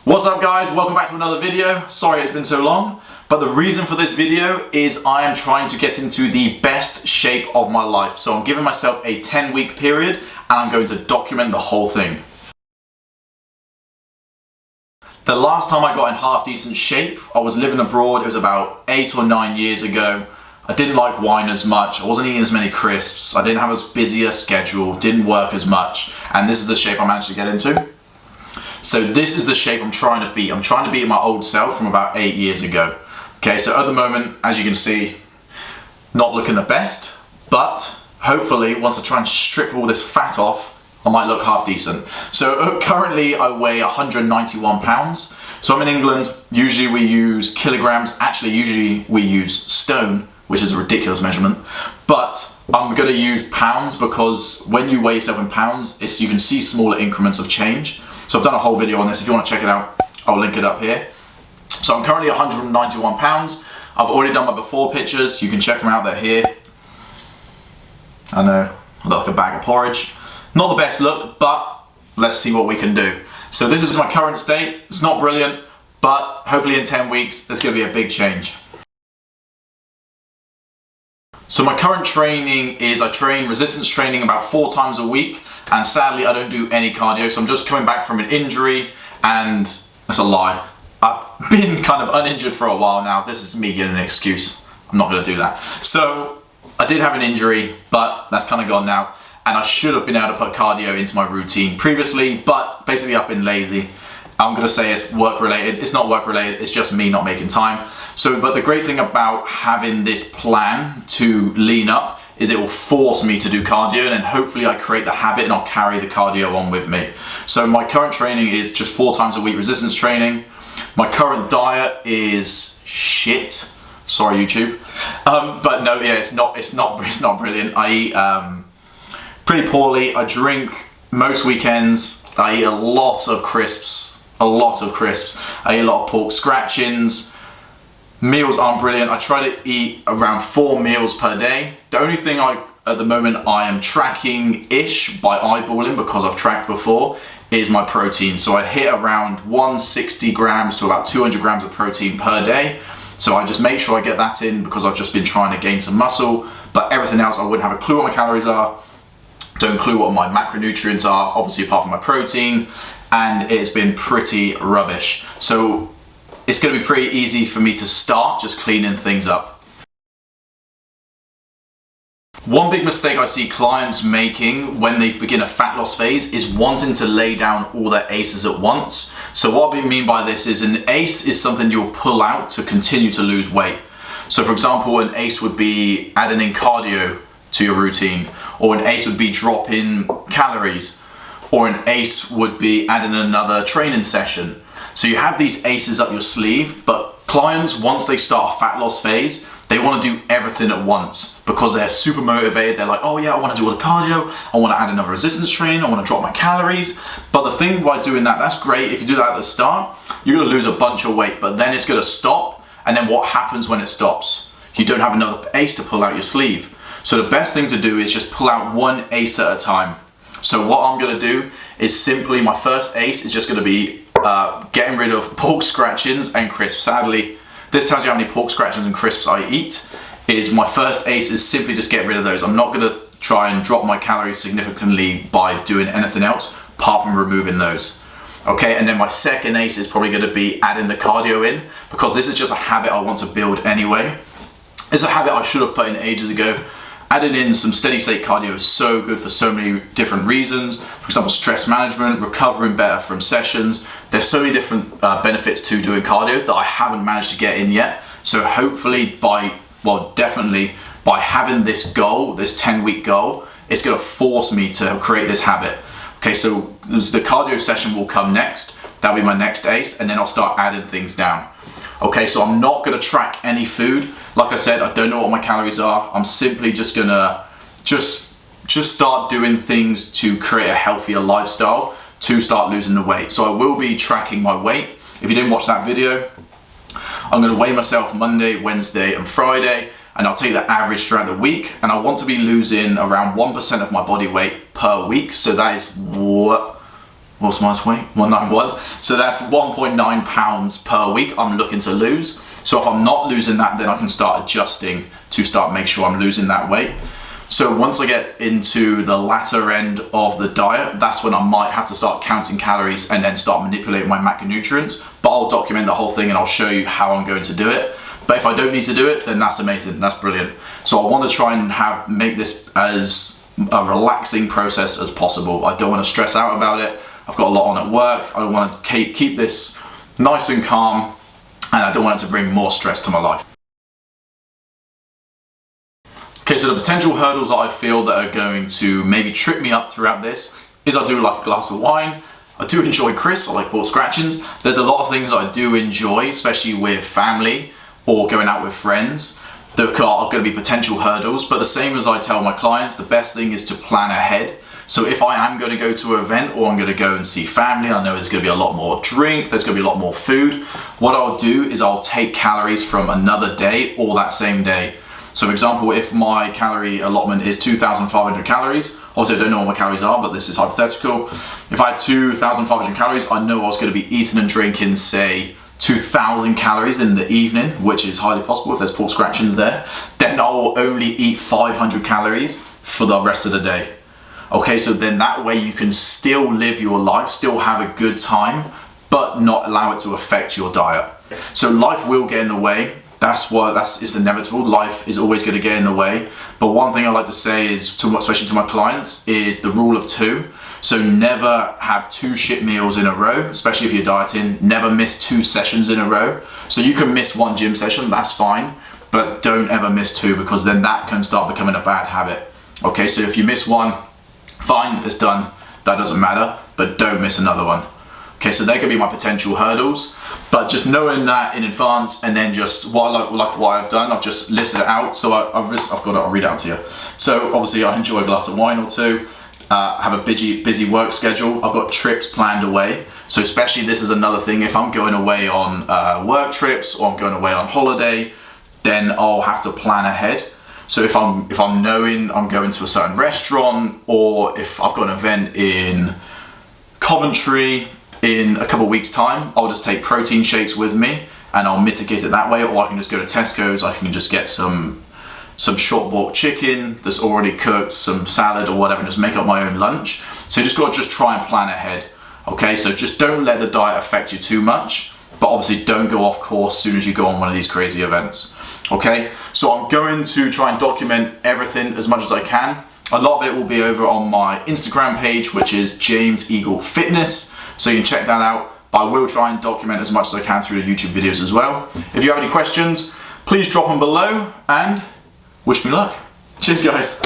What's up guys, welcome back to another video. Sorry it's been so long, but the reason for this video is I am trying to get into the best shape of my life. So I'm giving myself a 10-week period and I'm going to document the whole thing. The last time I got in half decent shape, I was living abroad. It was about 8 or 9 years ago. I didn't like wine as much, I wasn't eating as many crisps, I didn't have as busy a schedule, didn't work as much, and this is the shape I managed to get into. So this is the shape I'm trying to beat. I'm trying to beat my old self from about 8 years ago. Okay, so at the moment, as you can see, not looking the best, but hopefully once I try and strip all this fat off, I might look half decent. So currently I weigh 191 pounds. So I'm in England, usually we use kilograms, actually usually we use stone, which is a ridiculous measurement, but I'm gonna use pounds because when you weigh yourself in pounds, you can see smaller increments of change. So I've done a whole video on this. If you want to check it out, I'll link it up here. So I'm currently 191 pounds. I've already done my before pictures. You can check them out, they're here. I know, I look like a bag of porridge. Not the best look, but let's see what we can do. So this is my current state. It's not brilliant, but hopefully in 10 weeks, there's gonna be a big change. So my current training is I train resistance training about 4 times a week, and sadly I don't do any cardio, so I'm just coming back from an injury, and that's a lie. I've been kind of uninjured for a while now. This is me getting an excuse. I'm not gonna do that. So I did have an injury, but that's kind of gone now, and I should have been able to put cardio into my routine previously, but basically I've been lazy. I'm gonna say it's work related. It's not work related, it's just me not making time. So, but the great thing about having this plan to lean up is it will force me to do cardio, and then hopefully I create the habit and I'll carry the cardio on with me. So my current training is just 4 times a week resistance training. My current diet is shit. Sorry YouTube. But no, yeah, it's not brilliant. I eat pretty poorly. I drink most weekends. I eat a lot of crisps. I eat a lot of pork scratchings. Meals aren't brilliant. I try to eat around 4 meals per day. The only thing at the moment I am tracking-ish by eyeballing, because I've tracked before, is my protein. So I hit around 160 grams to about 200 grams of protein per day. So I just make sure I get that in because I've just been trying to gain some muscle, but everything else I wouldn't have a clue what my calories are, don't clue what my macronutrients are, obviously apart from my protein, and it's been pretty rubbish. So it's gonna be pretty easy for me to start just cleaning things up. One big mistake I see clients making when they begin a fat loss phase is wanting to lay down all their ACEs at once. So what I mean by this is an ACE is something you'll pull out to continue to lose weight. So for example, an ACE would be adding in cardio to your routine, or an ACE would be dropping calories, or an ACE would be adding another training session. So you have these ACEs up your sleeve, but clients, once they start a fat loss phase, they want to do everything at once because they're super motivated. They're like, oh yeah, I want to do all the cardio, I want to add another resistance training, I want to drop my calories. But the thing by doing that, that's great. If you do that at the start, you're going to lose a bunch of weight, but then it's going to stop. And then what happens when it stops? You don't have another ACE to pull out your sleeve. So the best thing to do is just pull out one ACE at a time. So what I'm gonna do is simply, my first ACE is just gonna be getting rid of pork scratchings and crisps. Sadly, this tells you how many pork scratchings and crisps I eat. Is my first ACE is simply just get rid of those. I'm not gonna try and drop my calories significantly by doing anything else apart from removing those. Okay, and then my second ACE is probably gonna be adding the cardio in, because this is just a habit I want to build anyway. It's a habit I should have put in ages ago. Adding in some steady state cardio is so good for so many different reasons. For example, stress management, recovering better from sessions. There's so many different benefits to doing cardio that I haven't managed to get in yet. So hopefully definitely by having this goal, this 10-week goal, it's gonna force me to create this habit. Okay, so the cardio session will come next. That'll be my next ACE, and then I'll start adding things down. Okay, so I'm not gonna track any food. Like I said, I don't know what my calories are. I'm simply just gonna just start doing things to create a healthier lifestyle to start losing the weight. So I will be tracking my weight. If you didn't watch that video, I'm gonna weigh myself Monday, Wednesday, and Friday, and I'll take the average throughout the week, and I want to be losing around 1% of my body weight per week. So that is what what's my weight? 191. So that's 1.9 pounds per week I'm looking to lose. So if I'm not losing that, then I can start adjusting to start make sure I'm losing that weight. So once I get into the latter end of the diet, that's when I might have to start counting calories and then start manipulating my macronutrients. But I'll document the whole thing and I'll show you how I'm going to do it. But if I don't need to do it, then that's amazing, that's brilliant. So I want to try and make this as a relaxing process as possible. I don't want to stress out about it. I've got a lot on at work. I want to keep this nice and calm, and I don't want it to bring more stress to my life. Okay, so the potential hurdles that I feel that are going to maybe trip me up throughout this is I do like a glass of wine. I do enjoy crisps, I like pork scratchings. There's a lot of things I do enjoy, especially with family or going out with friends, that are going to be potential hurdles. But the same as I tell my clients, the best thing is to plan ahead. So if I am going to go to an event or I'm going to go and see family, I know there's going to be a lot more drink, there's going to be a lot more food. What I'll do is I'll take calories from another day or that same day. So for example, if my calorie allotment is 2,500 calories, obviously I don't know what my calories are, but this is hypothetical. If I had 2,500 calories, I know I was going to be eating and drinking, say, 2,000 calories in the evening, which is highly possible if there's pork scratchings there. Then I'll only eat 500 calories for the rest of the day. Okay, so then that way you can still live your life, still have a good time, but not allow it to affect your diet. So life will get in the way. It's inevitable. Life is always going to get in the way. But one thing I like to say is, especially to my clients, is the rule of 2. So never have 2 shit meals in a row, especially if you're dieting. Never miss 2 sessions in a row. So you can miss 1 gym session, that's fine, but don't ever miss 2, because then that can start becoming a bad habit. Okay, so if you miss 1, fine, it's done. That doesn't matter, but don't miss another one. Okay, so they could be my potential hurdles, but just knowing that in advance, and then just what I've done, I've just listed it out. So I'll read it out to you. So obviously I enjoy a glass of wine or 2. Have a busy work schedule. I've got trips planned away. So especially this is another thing. If I'm going away on work trips or I'm going away on holiday, then I'll have to plan ahead. So if I'm knowing I'm going to a certain restaurant, or if I've got an event in Coventry in a couple of weeks time, I'll just take protein shakes with me and I'll mitigate it that way. Or I can just go to Tesco's, I can just get some short bought chicken that's already cooked, some salad or whatever, and just make up my own lunch. So you just got to try and plan ahead. Okay, so just don't let the diet affect you too much, but obviously don't go off course as soon as you go on one of these crazy events. Okay, so I'm going to try and document everything as much as I can. A lot of it will be over on my Instagram page, which is James Eagle Fitness, so you can check that out. But I will try and document as much as I can through the YouTube videos as well. If you have any questions, please drop them below and wish me luck. Cheers, guys.